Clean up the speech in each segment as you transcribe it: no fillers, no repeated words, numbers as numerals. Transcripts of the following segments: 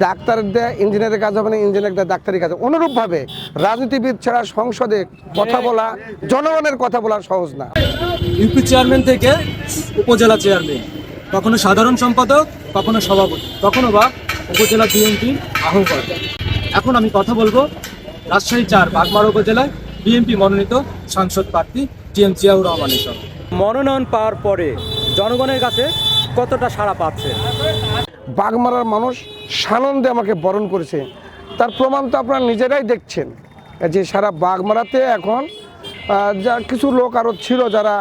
ডাক্তারদের ইঞ্জিনিয়ারের কাজ হবে না, ইঞ্জিনিয়ারদের ডাক্তারি কাজ। অনুরূপভাবে রাজনীতিবিদ ছাড়া সংসদে কথা বলা, জনগণের কথা বলা সহজ না। ইউপি চেয়ারম্যান থেকে উপজেলা চেয়ারম্যান, কখনো সাধারণ সম্পাদক, কখনো সভাপতি, কখনো বা উপজেলা বিএনপি আহ্বায়ক। এখন আমি কথা বলবো রাজশাহী ৪ বাগমারা উপজেলায় বিএনপি মনোনীত সাংসদ প্রার্থী টিএম জিয়াউর রহমানের সঙ্গে। মনোনয়ন পাওয়ার পরে জনগণের কাছে কতটা সাড়া পাচ্ছে? বাগমারার মানুষ সানন্দে আমাকে বরণ করেছে, তার প্রমাণ তো আপনারা নিজেরাই দেখছেন যে সারা বাগমারাতে এখন যা কিছু লোক আরও ছিল যারা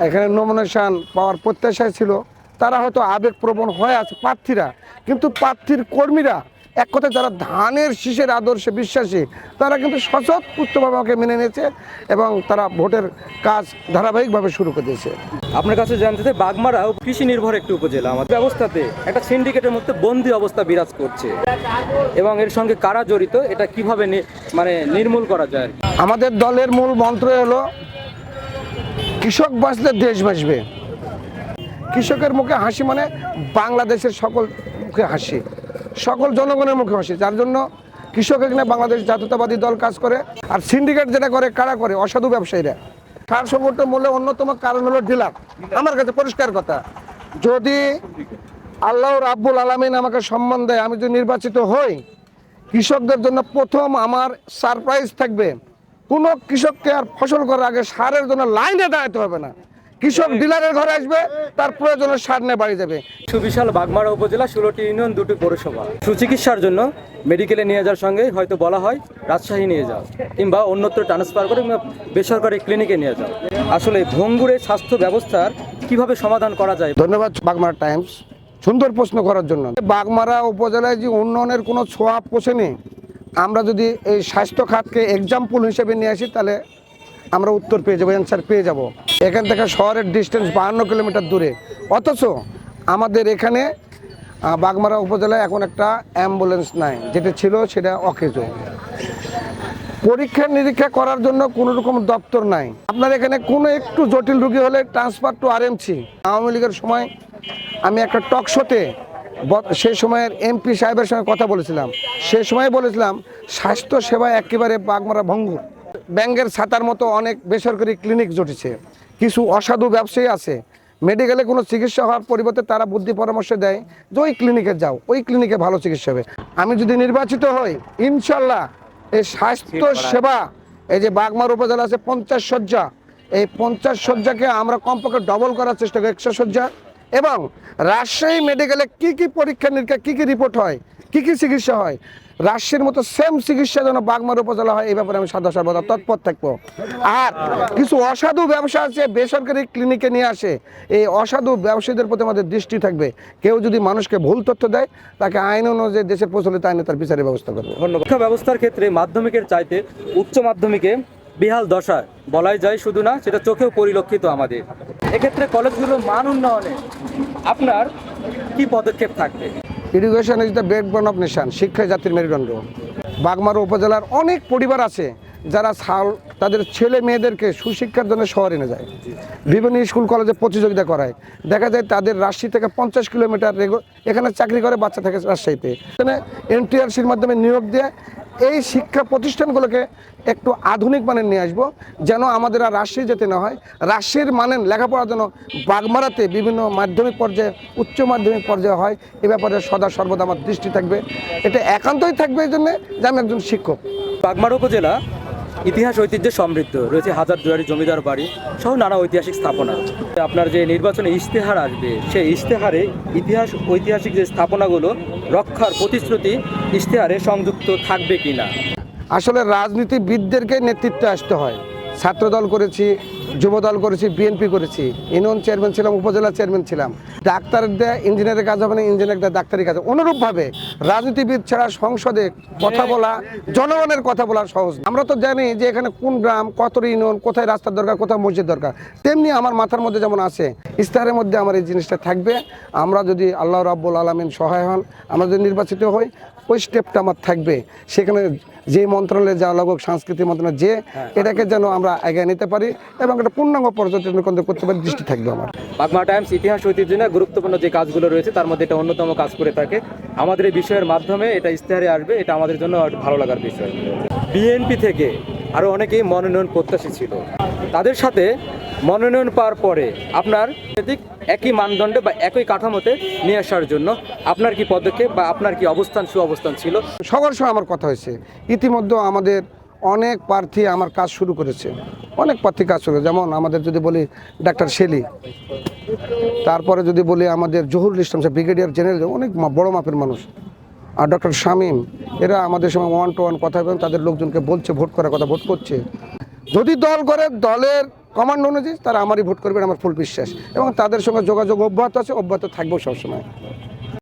এখানে নমিনেশন পাওয়ার প্রত্যাশায় ছিল, তারা হয়তো আবেগপ্রবণ হয়ে আছে প্রার্থীরা, কিন্তু প্রার্থীর কর্মীরা এক কথায় যারা ধানের শীষের আদর্শে বিশ্বাসী, তারা কিন্তু স্বতঃস্ফূর্তভাবে আমাকে মেনে নিয়েছে এবং তারা ভোটের কাজ ধারাবাহিকভাবে শুরু করে দিয়েছে। আপনার কাছে জানতে চাই, বাগমারা কৃষি নির্ভর একটি উপজেলা, আমাদের ব্যবস্থাতে একটা সিন্ডিকেটের মধ্যে বন্দি অবস্থা বিরাজ করছে এবং এর সঙ্গে কারা জড়িত, এটা কিভাবে নির্মূল করা যায়? আমাদের দলের মূল মন্ত্র হলো কৃষক বাঁচলে দেশ বাঁচবে। কৃষকের মুখে হাসি মানে বাংলাদেশের সকল মুখে হাসি, সকল জনগণের মুখে হাসি। যার জন্য কৃষক এখানে বাংলাদেশ জাতীয়তাবাদী দল কাজ করে। আর সিন্ডিকেট যেটা করে, কারা করে? অসাধু ব্যবসায়ীরা। সার সংকটের মূল্যে অন্যতম কারণ হলো ডিলার। আমার কাছে পরিষ্কার কথা, যদি আল্লাহ রাব্বুল আলামিন আমাকে সম্মান দেয়, আমি যদি নির্বাচিত হই, কৃষকদের জন্য প্রথম আমার সারপ্রাইজ থাকবে, কোনো কৃষককে আর ফসল করার আগে সারের জন্য লাইনে দাঁড়াতে হবে না। কৃষক ডিলারের ঘরে আসবে, তার প্রয়োজনের সার নিয়ে বাড়ি যাবে। সুবিশাল বাগমারা উপজেলা 16টি ইউনিয়ন, 2টি পৌরসভা। সুচিকিৎসার জন্য মেডিকেলে নিয়ে যাওয়ার সঙ্গে হয়তো বলা হয় রাজশাহী নিয়ে যাও কিংবা অন্যত্র ট্রান্সফার করে কিংবা বেসরকারি ক্লিনিকে নিয়ে যাও। আসলে ভঙ্গুরে স্বাস্থ্য ব্যবস্থার কিভাবে সমাধান করা যায়? ধন্যবাদ বাগমারা টাইমস সুন্দর প্রশ্ন করার জন্য। বাগমারা উপজেলায় যে উন্নয়নের কোনো ছোঁয়া পোষেনি, আমরা যদি এই স্বাস্থ্য খাতকে এক্সাম্পল হিসেবে নিয়ে আসি, তাহলে আমরা উত্তর পেয়ে যাবো, অ্যান্সার পেয়ে যাব। এখান থেকে শহরের ডিস্টেন্স 52 কিলোমিটার দূরে, অথচ আমাদের এখানে বাগমারা উপজেলায় এখন একটা অ্যাম্বুলেন্স নাই, যেটা ছিল সেটা অকেজ। পরীক্ষা নিরীক্ষা করার জন্য কোনো রকম দপ্তর নাই। আপনার এখানে কোনো একটু জটিল রোগী হলে ট্রান্সফার টু আরএমসি। আওয়ামী লীগের সময় আমি একটা টক শোতে সেই সময়ের এমপি সাহেবের সঙ্গে কথা বলেছিলাম, সে সময় বলেছিলাম স্বাস্থ্য সেবা একেবারে বাগমারা ভঙ্গুর। ব্যাঙ্গের ছাতার মতো অনেক বেসরকারি ক্লিনিক জুটেছে, কিছু অসাধু ব্যবসায়ী আছে, মেডিকেলে কোনো চিকিৎসা হওয়ার পরিবর্তে তারা বুদ্ধি পরামর্শ দেয় যে ওই ক্লিনিকে যাও, ওই ক্লিনিকে ভালো চিকিৎসা হবে। আমি যদি নির্বাচিত হই, ইনশাল্লাহ এই স্বাস্থ্য সেবা, এই যে বাগমারা উপজেলা আছে 50 শয্যা, এই 50 শয্যাকে আমরা কমপক্ষে ডবল করার চেষ্টা করি, 100 শয্যা। এবং রাজশাহী মেডিকেলে কি কি পরীক্ষা নিরীক্ষা, কি কি রিপোর্ট হয়, কি কি চিকিৎসা হয়, রাজশাহীর মতো সেম চিকিৎসা যেন বাগমারা উপজেলা হয়, এই ব্যাপারে আমি সর্বদা তৎপর থাকবো। আর কিছু অসাধু ব্যবসা আছে, বেসরকারি ক্লিনিকে নিয়ে আসে, এই অসাধু ব্যবসায়ীদের প্রতি আমাদের দৃষ্টি থাকবে। কেউ যদি মানুষকে ভুল তথ্য দেয়, তাকে আইন অনুযায়ী দেশের প্রচলিত আইনে তার বিচারের ব্যবস্থা করবে। ধন্যবাদ। শিক্ষা ব্যবস্থার ক্ষেত্রে মাধ্যমিকের চাইতে উচ্চ মাধ্যমিকে বিহাল দশা বলাই যায়, শুধু না, সেটা চোখেও পরিলক্ষিত আমাদের। এক্ষেত্রে কলেজগুলোর মান উন্নয়নে আপনার কি পদক্ষেপ থাকবে? Education is the backbone of nation. শিক্ষা জাতির মেরুদণ্ড। বাগমারা উপজেলার অনেক পরিবার আছে যারা তাদের ছেলে মেয়েদেরকে সুশিক্ষার জন্য শহরে নিয়ে যায়, বিভিন্ন স্কুল কলেজে প্রতিযোগিতা করায়। দেখা যায় তাদের রাজশাহী থেকে 50 কিলোমিটার এখানে চাকরি করে বাচ্চা থাকে রাজশাহীতে, এখানে এনটিআরসির মাধ্যমে নিয়োগ দিয়ে এই শিক্ষা প্রতিষ্ঠানগুলোকে একটু আধুনিক মানের নিয়ে আসবো, যেন আমাদের আর রাজশাহী যেতে না হয়। রাজশাহীর মানের লেখাপড়ার জন্য বাগমারাতে বিভিন্ন মাধ্যমিক পর্যায়ে, উচ্চ মাধ্যমিক পর্যায়ে হয়, এ ব্যাপারে সর্বদা আমার দৃষ্টি থাকবে। এটা একান্তই থাকবে এই জন্যে যে আমি একজন শিক্ষক। বাগমারা উপজেলা ইতিহাস ঐতিহ্যে সমৃদ্ধ, রয়েছে হাজার দুয়ারি জমিদার বাড়ি সহ নানা ঐতিহাসিক স্থাপনা। আপনার যে নির্বাচনে ইশতেহার আসবে, সেই ইশতেহারে ঐতিহাসিক যে স্থাপনাগুলো রক্ষার প্রতিশ্রুতি ইশতেহারে সংযুক্ত থাকবে কিনা? আসলে রাজনীতিবিদদেরকে নেতৃত্বে আসতে হয়। ছাত্রদল করেছি, যুবদল করেছি, বিএনপি করেছি, ইউনিয়ন চেয়ারম্যান ছিলাম, উপজেলা চেয়ারম্যান ছিলাম। ডাক্তারদের ইঞ্জিনিয়ারের কাজ হবে না, ইঞ্জিনিয়ারদের ডাক্তারি কাজ। অনুরূপভাবে রাজনীতিবিদ ছাড়া সংসদে কথা বলা, জনগণের কথা বলা সহজ। আমরা তো জানি যে এখানে কোন গ্রাম, কত ইউনিয়ন, কোথায় রাস্তার দরকার, কোথায় মসজিদ দরকার। তেমনি আমার মাথার মধ্যে যেমন আছে, ইশতেহারের মধ্যে আমার এই জিনিসটা থাকবে। আমরা যদি আল্লাহ রাব্বুল আলামিন সহায় হন, আমরা যদি নির্বাচিত হই, ওই স্টেপটা আমার থাকবে। সেখানে যে মন্ত্রণালয়ে যাওয়া লাগবে, সংস্কৃতি মন্ত্রণালয়, যে এটাকে যেন আমরা এগিয়ে নিতে পারি এবং একটা পূর্ণাঙ্গ পর্যটন কেন্দ্র করতে পারি, দৃষ্টি থাকবে আমার। বাগমা টাইমস ইতিহাস ঐতিহ্য নিয়ে গুরুত্বপূর্ণ যে কাজগুলো রয়েছে তার মধ্যে এটা অন্যতম কাজ করে থাকে। আমাদের এই বিষয়ের মাধ্যমে এটা ইশতেহারে আসবে, এটা আমাদের জন্য ভালো লাগার বিষয়। বিএনপি থেকে আরও অনেকেই মনোনয়ন প্রত্যাশী ছিল, তাদের সাথে মনোনয়ন পাওয়ার পরে আপনার একই মানদণ্ডে বা একই কাঠামোতে নিয়ে আসার জন্য আপনার কি পদক্ষেপ বা আপনার কি সুঅবস্থান ছিল? সবার সঙ্গে আমার কথা হয়েছে, ইতিমধ্যে আমাদের অনেক প্রার্থী আমার কাজ শুরু করেছে, অনেক প্রার্থী কাজ শুরু, যেমন আমাদের যদি বলি ডাক্তার শেলি, তারপরে যদি বলি আমাদের জহুরুল ইসলাম সাহেব ব্রিগেডিয়ার জেনারেল, অনেক বড় মাপের মানুষ, আর ডক্টর শামীম, এরা আমাদের সঙ্গে 1-to-1 কথা বলেন, তাদের লোকজনকে বলছে ভোট করার কথা, ভোট করছে। যদি দল করে, দলের কমান্ড অনুযায়ী তারা আমারই ভোট করবে, আমার ফুল বিশ্বাস, এবং তাদের সঙ্গে যোগাযোগ অব্যাহত আছে, অব্যাহত থাকবেও সবসময়।